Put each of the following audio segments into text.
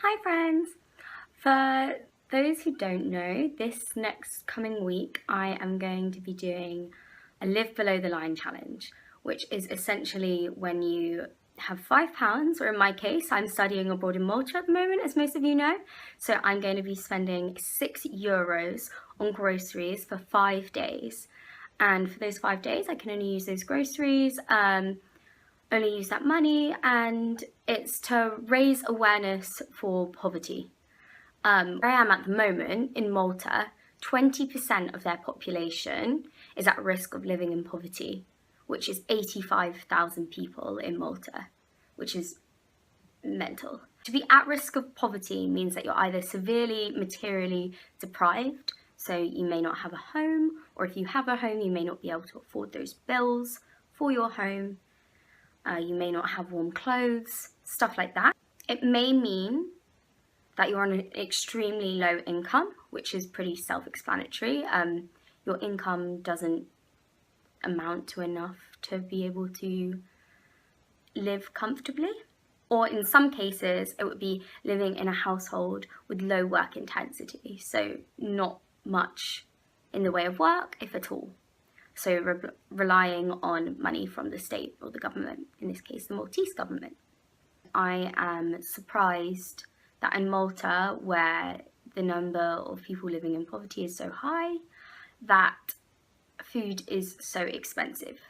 Hi friends! For those who don't know, this next coming week I am going to be doing a Live Below the Line challenge, which is essentially when you have £5, or in my case, I'm studying abroad in Malta at the moment, as most of you know, so I'm going to be spending €6 on groceries for 5 days. And for those 5 days, I can only use those groceries, only use that money, and it's to raise awareness for poverty. Where I am at the moment in Malta, 20% of their population is at risk of living in poverty, which is 85,000 people in Malta, which is mental. To be at risk of poverty means that you're either severely materially deprived, so you may not have a home, or if you have a home, you may not be able to afford those bills for your home. You may not have warm clothes, stuff like that. It may mean that you're on an extremely low income, which is pretty self-explanatory. Your income doesn't amount to enough to be able to live comfortably. Or in some cases, it would be living in a household with low work intensity, so not much in the way of work, if at all. So relying on money from the state or the government, in this case the Maltese government. I am surprised that in Malta, where the number of people living in poverty is so high, that food is so expensive.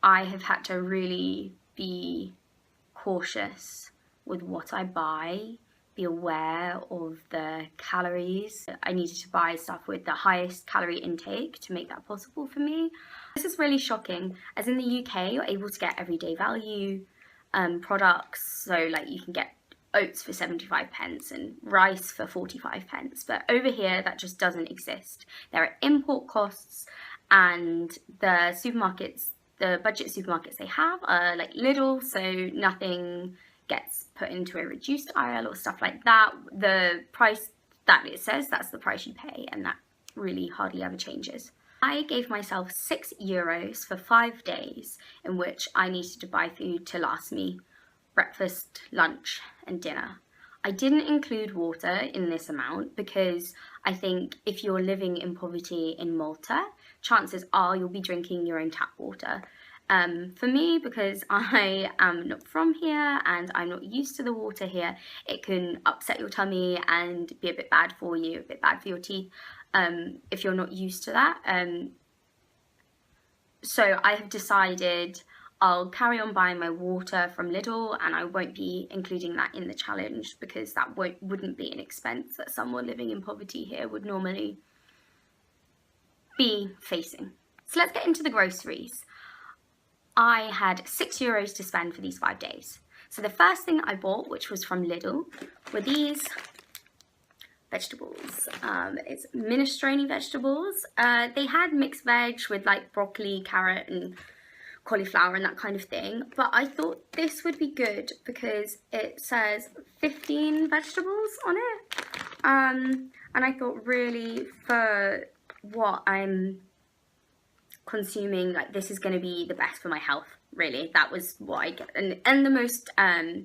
I have had to really be cautious with what I buy, be aware of the calories. I needed to buy stuff with the highest calorie intake to make that possible for me. This is really shocking, as in the UK you're able to get everyday value products, so like you can get oats for 75 pence and rice for 45 pence, but over here that just doesn't exist. There are import costs, and the supermarkets, the budget supermarkets they have are like Lidl, so nothing gets put into a reduced aisle or stuff like that. The price that it says, that's the price you pay, and that really hardly ever changes. I gave myself €6 for 5 days in which I needed to buy food to last me breakfast, lunch and dinner. I didn't include water in this amount because I think if you're living in poverty in Malta, chances are you'll be drinking your own tap water. For me, because I am not from here and I'm not used to the water here, it can upset your tummy and be a bit bad for you, a bit bad for your teeth, if you're not used to that. So I have decided I'll carry on buying my water from Lidl, and I won't be including that in the challenge because that wouldn't be an expense that someone living in poverty here would normally be facing. So let's get into the groceries. I had €6 to spend for these 5 days. So the first thing I bought, which was from Lidl, were these vegetables. It's minestrone vegetables. They had mixed veg with like broccoli, carrot and cauliflower and that kind of thing, but I thought this would be good because it says 15 vegetables on it, and I thought really for what I'm consuming, like this is going to be the best for my health. Really, that was what I get, and the most the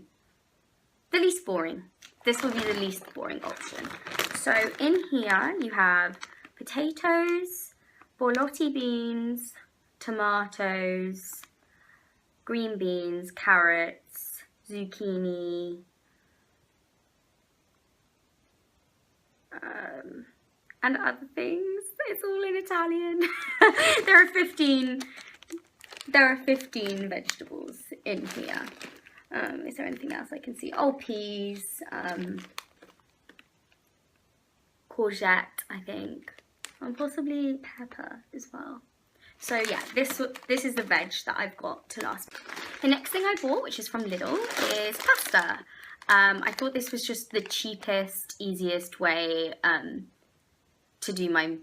least boring. This will be the least boring option. So in here you have potatoes, borlotti beans, tomatoes, green beans, carrots, zucchini, and other things. It's all in Italian. There are 15 vegetables in here. Is there anything else I can see? Oh, peas, courgette, I think, and possibly pepper as well. So yeah, this is the veg that I've got to last. The next thing I bought, which is from Lidl, is pasta. I thought this was just the cheapest, easiest way to do my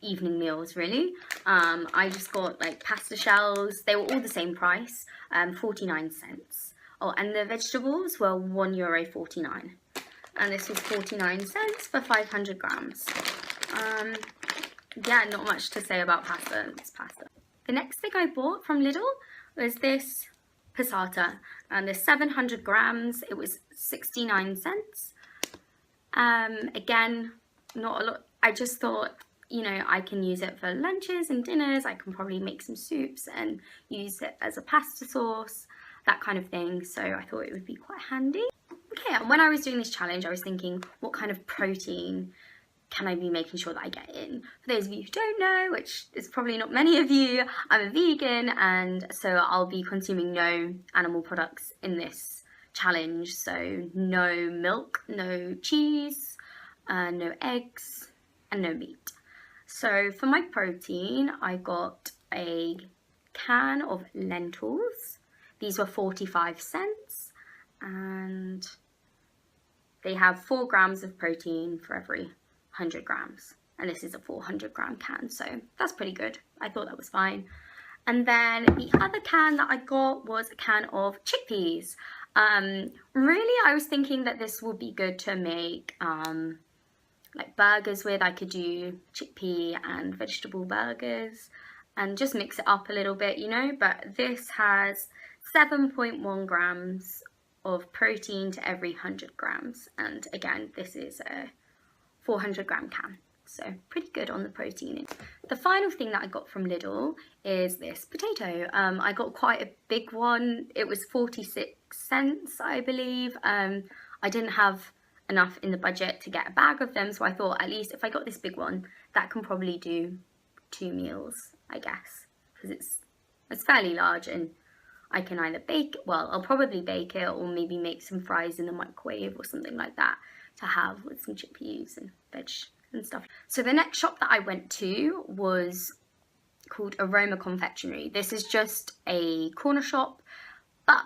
evening meals, really. I just got like pasta shells. They were all the same price, 49 cents. Oh, and the vegetables were €1.49. And this was 49 cents for 500 grams. Yeah, not much to say about pasta. It's pasta. The next thing I bought from Lidl was this passata. and there's 700 grams. It was 69 cents. Again, not a lot. I just thought, you know, I can use it for lunches and dinners. I can probably make some soups and use it as a pasta sauce, that kind of thing. So I thought it would be quite handy. Okay, and when I was doing this challenge, I was thinking, what kind of protein can I be making sure that I get in? For those of you who don't know, which is probably not many of you, I'm a vegan, and so I'll be consuming no animal products in this challenge. So no milk, no cheese, no eggs, and no meat. So for my protein, I got a can of lentils. These were 45 cents, and they have 4 grams of protein for every 100 grams. And this is a 400 gram can, so that's pretty good. I thought that was fine. And then the other can that I got was a can of chickpeas. Really, I was thinking that this would be good to make like burgers with. I could do chickpea and vegetable burgers and just mix it up a little bit, you know, but this has 7.1 grams of protein to every 100 grams. And again, this is a 400 gram can. So pretty good on the protein. The final thing that I got from Lidl is this potato. I got quite a big one. It was 46 cents, I believe. I didn't have enough in the budget to get a bag of them, so I thought at least if I got this big one, that can probably do 2 meals, I guess, because it's fairly large, and I can either bake, well, I'll probably bake it or maybe make some fries in the microwave or something like that to have with some chickpeas and veg and stuff. So the next shop that I went to was called Aroma Confectionery. This is just a corner shop, but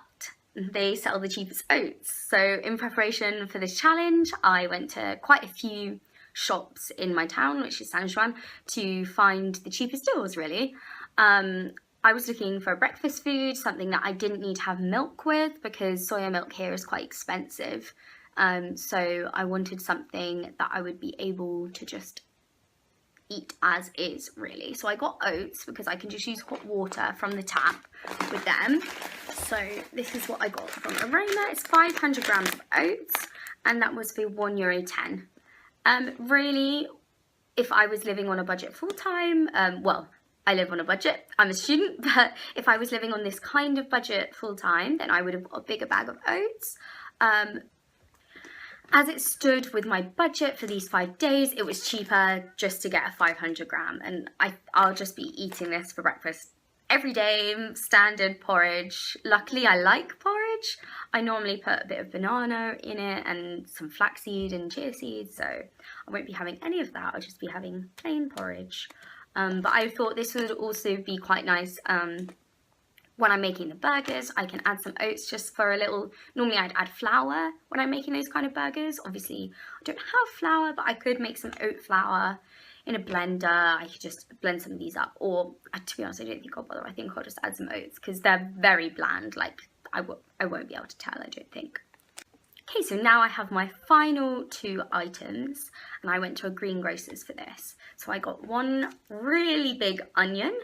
they sell the cheapest oats. So in preparation for this challenge, I went to quite a few shops in my town, which is San Juan, to find the cheapest deals, really. I was looking for breakfast food, something that I didn't need to have milk with, because soya milk here is quite expensive. So I wanted something that I would be able to just eat as is, really. So I got oats because I can just use hot water from the tap with them. So this is what I got from Aroma. It's 500 grams of oats, and that was for €1.10. Really, if I was living on a budget full-time, well, I live on a budget, I'm a student, but if I was living on this kind of budget full-time, then I would have got a bigger bag of oats. As it stood with my budget for these 5 days, it was cheaper just to get a 500 gram, and I'll just be eating this for breakfast every day, standard porridge. Luckily, I like porridge. I normally put a bit of banana in it and some flaxseed and chia seeds, so I won't be having any of that. I'll just be having plain porridge. But I thought this would also be quite nice when I'm making the burgers. I can add some oats just for a little. Normally I'd add flour when I'm making those kind of burgers. Obviously I don't have flour, but I could make some oat flour in a blender. I could just blend some of these up, or to be honest, I don't think I'll bother. I think I'll just add some oats because they're very bland. Like I won't be able to tell, I don't think. Okay, so now I have my final 2 items, and I went to a greengrocer's for this. So I got one really big onion.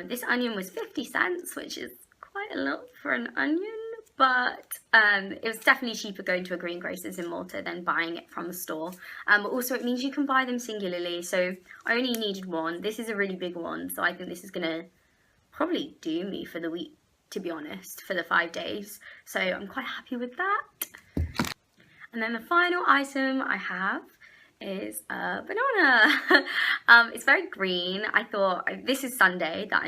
This onion was 50 cents, which is quite a lot for an onion, but it was definitely cheaper going to a greengrocer's in Malta than buying it from a store. But also it means you can buy them singularly, so I only needed one. This is a really big one, so I think this is gonna probably do me for the week, to be honest, for the 5 days. So I'm quite happy with that. And then the final item I have is a banana. It's very green. I thought, this is Sunday that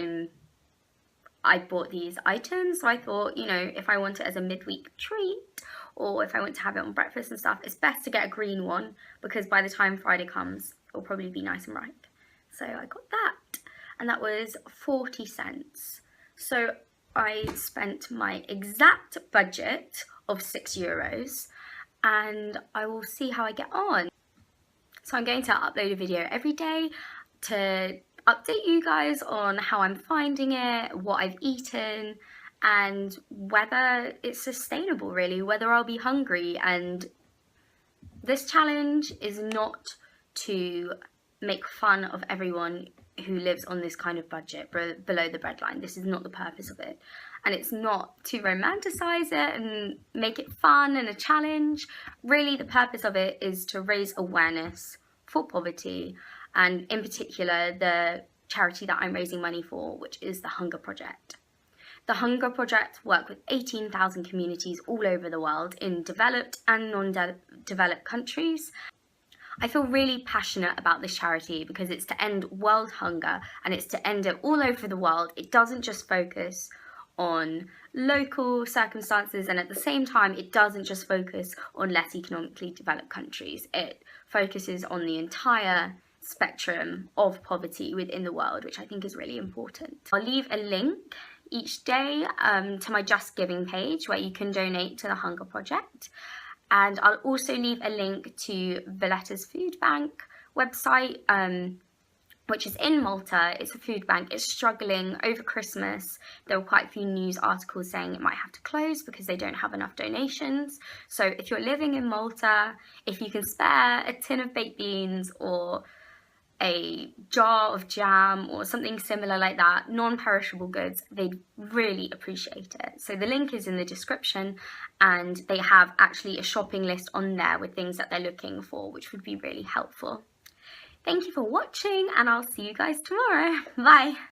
I bought these items, so I thought, you know, if I want it as a midweek treat, or if I want to have it on breakfast and stuff, it's best to get a green one, because by the time Friday comes, it'll probably be nice and ripe. So I got that, and that was 40 cents. So I spent my exact budget of €6, and I will see how I get on. So I'm going to upload a video every day to update you guys on how I'm finding it, what I've eaten, and whether it's sustainable, really, whether I'll be hungry. And this challenge is not to make fun of everyone who lives on this kind of budget below the breadline. This is not the purpose of it. and it's not to romanticize it and make it fun and a challenge. Really, the purpose of it is to raise awareness for poverty, and in particular, the charity that I'm raising money for, which is the Hunger Project. The Hunger Project work with 18,000 communities all over the world in developed and non-developed countries. I feel really passionate about this charity because it's to end world hunger, and it's to end it all over the world. It doesn't just focus on local circumstances, and at the same time it doesn't just focus on less economically developed countries. It focuses on the entire spectrum of poverty within the world, which I think is really important. I'll leave a link each day to my Just Giving page where you can donate to the Hunger Project. And I'll also leave a link to Valletta's Food Bank website, which is in Malta. It's a food bank. It's struggling over Christmas. There were quite a few news articles saying it might have to close because they don't have enough donations. So if you're living in Malta, if you can spare a tin of baked beans or a jar of jam or something similar like that, non-perishable goods, they'd really appreciate it. So the link is in the description, and they have actually a shopping list on there with things that they're looking for, which would be really helpful. Thank you for watching, and I'll see you guys tomorrow. Bye.